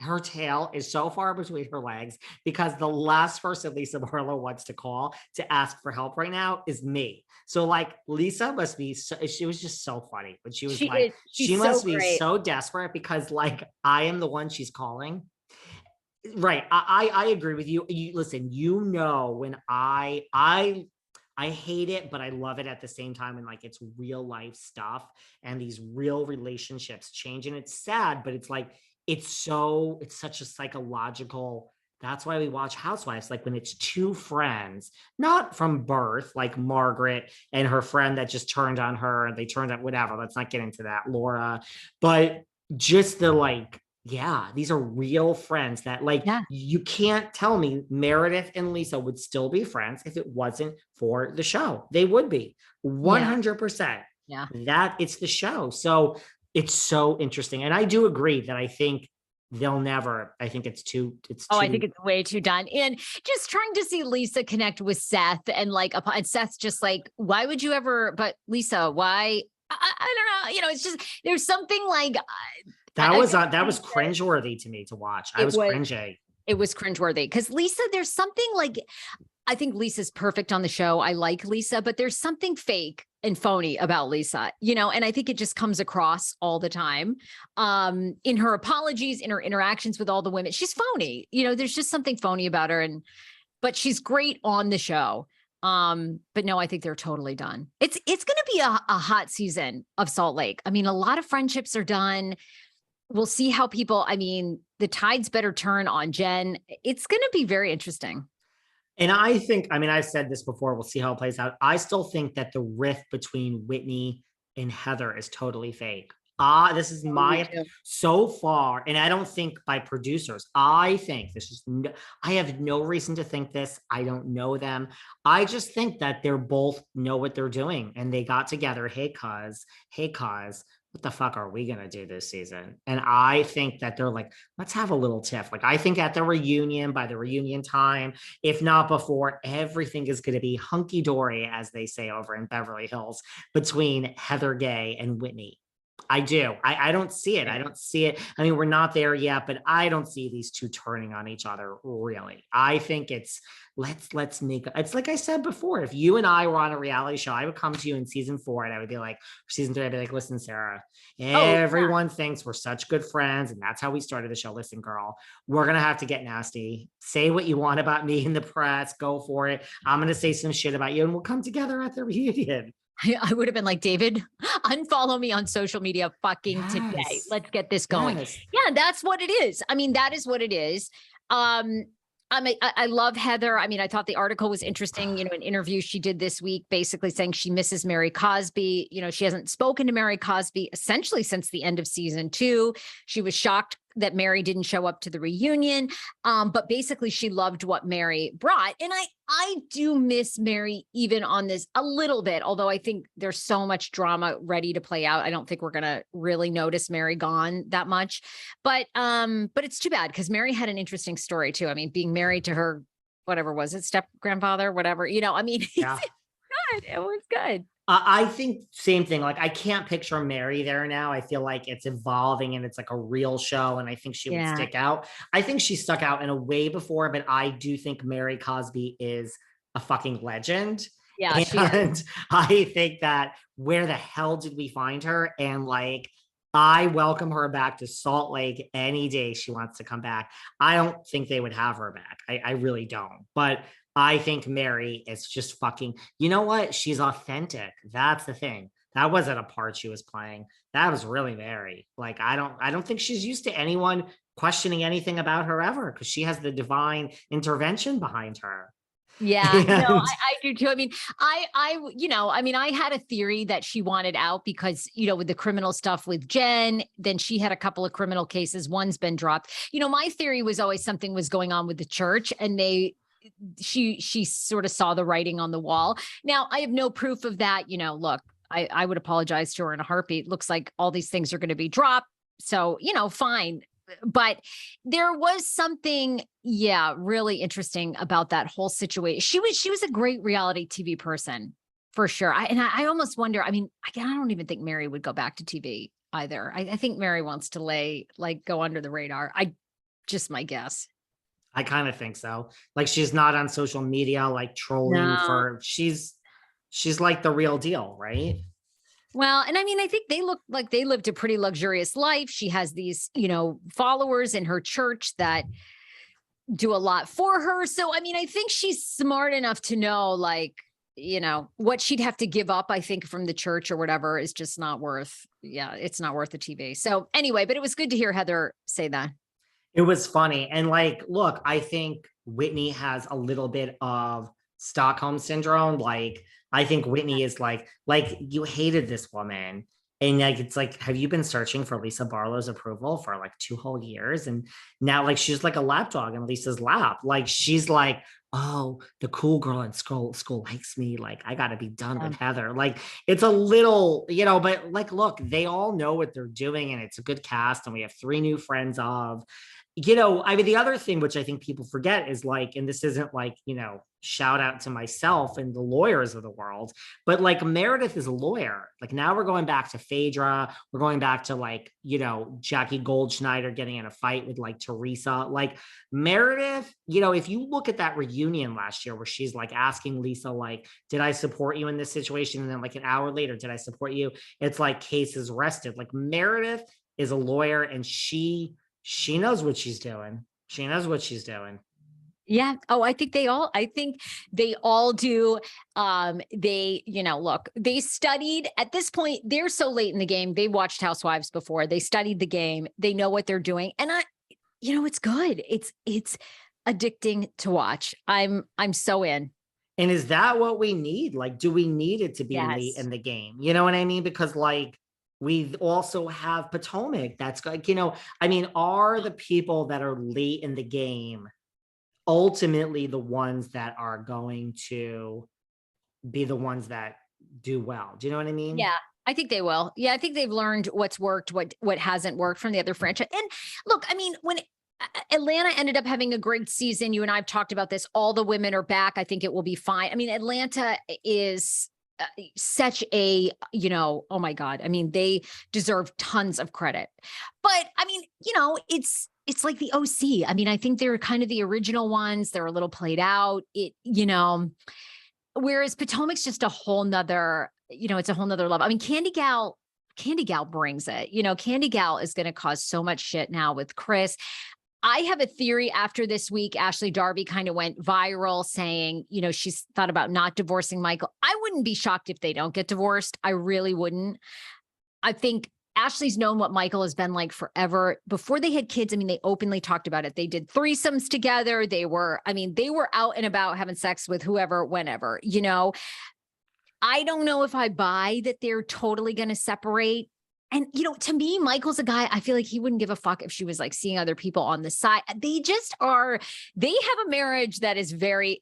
her tail is so far between her legs because the last person Lisa Barlow wants to call to ask for help right now is me. So like Lisa must be, she was just so funny, but she was like, she so must be great. so desperate because like I am the one she's calling. Right. I agree with you. Listen, when I hate it, but I love it at the same time. And like it's real life stuff and these real relationships change. And it's sad, but it's like it's such a psychological. That's why we watch Housewives. Like when it's two friends, not from birth, like Margaret and her friend that just turned on her and they turned on whatever. Let's not get into that, Laura. But just the like, yeah, these are real friends that like you can't tell me Meredith and Lisa would still be friends if it wasn't for the show. They would be 100%. Yeah. That it's the show. So it's so interesting. And I do agree that I think I think it's too. I think it's way too done. And just trying to see Lisa connect with Seth and like, and Seth's just like, why would you ever, but Lisa, why? I don't know. You know, it's just, there's something like, that was cringeworthy to me to watch. I was cringing. It was cringeworthy because Lisa, there's something like, I think Lisa's perfect on the show. I like Lisa, but there's something fake and phony about Lisa, you know, and I think it just comes across all the time in her apologies, in her interactions with all the women. She's phony, you know, there's just something phony about her. But she's great on the show. But no, I think they're totally done. It's going to be a hot season of Salt Lake. I mean, a lot of friendships are done. We'll see how the tides better turn on Jen. It's going to be very interesting. And I think, I've said this before, we'll see how it plays out. I still think that the riff between Whitney and Heather is totally fake. This is so far, and I don't think by producers. I think I have no reason to think this. I don't know them. I just think that they're both know what they're doing, and they got together. Hey, cuz, what the fuck are we gonna do this season? And I think that they're like, let's have a little tiff. Like I think at the reunion, by the reunion time, if not before, everything is gonna be hunky dory, as they say over in Beverly Hills, between Heather Gay and Whitney. I do. I don't see it. I don't see it. I mean, we're not there yet, but I don't see these two turning on each other really. I think it's let's make it's like I said before. If you and I were on a reality show, I would come to you in season 4 and I would be like, season 3, I'd be like, listen, Sarah, everyone thinks we're such good friends, and that's how we started the show. Listen, girl, we're gonna have to get nasty. Say what you want about me in the press, go for it. I'm gonna say some shit about you, and we'll come together at the reunion. I would have been like, David, unfollow me on social media today. Let's get this going. Yes. Yeah, that's what it is. I mean, that is what it is. I love Heather. I mean, I thought the article was interesting, you know, an interview she did this week, basically saying she misses Mary Cosby. You know, she hasn't spoken to Mary Cosby essentially since the end of season 2. She was shocked that Mary didn't show up to the reunion. But basically she loved what Mary brought. And I do miss Mary even on this a little bit, although I think there's so much drama ready to play out. I don't think we're going to really notice Mary gone that much, but it's too bad because Mary had an interesting story too. I mean, being married to her, whatever was it, step grandfather, whatever, you know, I mean, yeah. Good. It was good. I think same thing. Like I can't picture Mary there now. I feel like it's evolving and it's like a real show. And I think she would stick out. I think she stuck out in a way before, but I do think Mary Cosby is a fucking legend. Yeah. And I think that where the hell did we find her? And like, I welcome her back to Salt Lake any day she wants to come back. I don't think they would have her back. I really don't. But I think Mary is just fucking, you know what? She's authentic. That's the thing. That wasn't a part she was playing. That was really Mary. Like, I don't think she's used to anyone questioning anything about her ever because she has the divine intervention behind her. Yeah, no, I do too. I mean, I had a theory that she wanted out because, you know, with the criminal stuff with Jen, then she had a couple of criminal cases. One's been dropped. You know, my theory was always something was going on with the church and she sort of saw the writing on the wall. Now I have no proof of that. You know, look, I would apologize to her in a heartbeat. Looks like all these things are going to be dropped. So, you know, fine. But there was something, really interesting about that whole situation. She was a great reality TV person for sure. I almost wonder, I mean, I don't even think Mary would go back to TV. either. I think Mary wants to go under the radar. Just my guess. I kind of think so. Like, she's not on social media, like trolling she's like the real deal, right? Well, and I mean, I think they look like they lived a pretty luxurious life. She has these, followers in her church that do a lot for her. So, I mean, I think she's smart enough to know, what she'd have to give up, I think, from the church or whatever is just not worth, it's not worth the TV. So anyway, but it was good to hear Heather say that. It was funny. And look, I think Whitney has a little bit of Stockholm syndrome. I think Whitney is like you hated this woman. And it's like, have you been searching for Lisa Barlow's approval for 2 whole years? And now she's like a lapdog in Lisa's lap. She's like, oh, the cool girl in school likes me. I gotta be done with Heather. It's a little, but look, they all know what they're doing and it's a good cast. And we have 3 new friends of, I mean, the other thing, which I think people forget is and this isn't shout out to myself and the lawyers of the world, but Meredith is a lawyer. Now we're going back to Phaedra. We're going back to Jackie Goldschneider getting in a fight with Teresa. Meredith, if you look at that reunion last year where she's asking Lisa, did I support you in this situation? And then an hour later, did I support you? It's case is rested. Meredith is a lawyer and she knows what she's doing. She knows what she's doing. Yeah. Oh, I think they all do. Look, they studied at this point. They're so late in the game. They watched Housewives before. They studied the game. They know what they're doing. And it's good. It's addicting to watch. I'm so in. And is that what we need? Do we need it to be late in the game? You know what I mean? Because we also have Potomac. That's I mean, are the people that are late in the game ultimately the ones that are going to be the ones that do well? Do you know what I mean? Yeah, I think they will. Yeah, I think they've learned what's worked, what hasn't worked from the other franchise. And look, I mean, when Atlanta ended up having a great season, you and I have talked about this, all the women are back. I think it will be fine. I mean, Atlanta is such a, oh my God. I mean, they deserve tons of credit. But I mean, it's like the OC. I mean, I think they're kind of the original ones. They're a little played out. Whereas Potomac's just a whole nother, it's a whole nother level. I mean, Candy Gal brings it. Candy Gal is going to cause so much shit now with Chris. I have a theory after this week. Ashley Darby kind of went viral saying, she's thought about not divorcing Michael. I wouldn't be shocked if they don't get divorced. I really wouldn't. I think Ashley's known what Michael has been like forever. Before they had kids, I mean, they openly talked about it. They did threesomes together. They were out and about having sex with whoever, whenever, I don't know if I buy that they're totally going to separate. And, to me, Michael's a guy, I feel like he wouldn't give a fuck if she was seeing other people on the side. They have a marriage that is very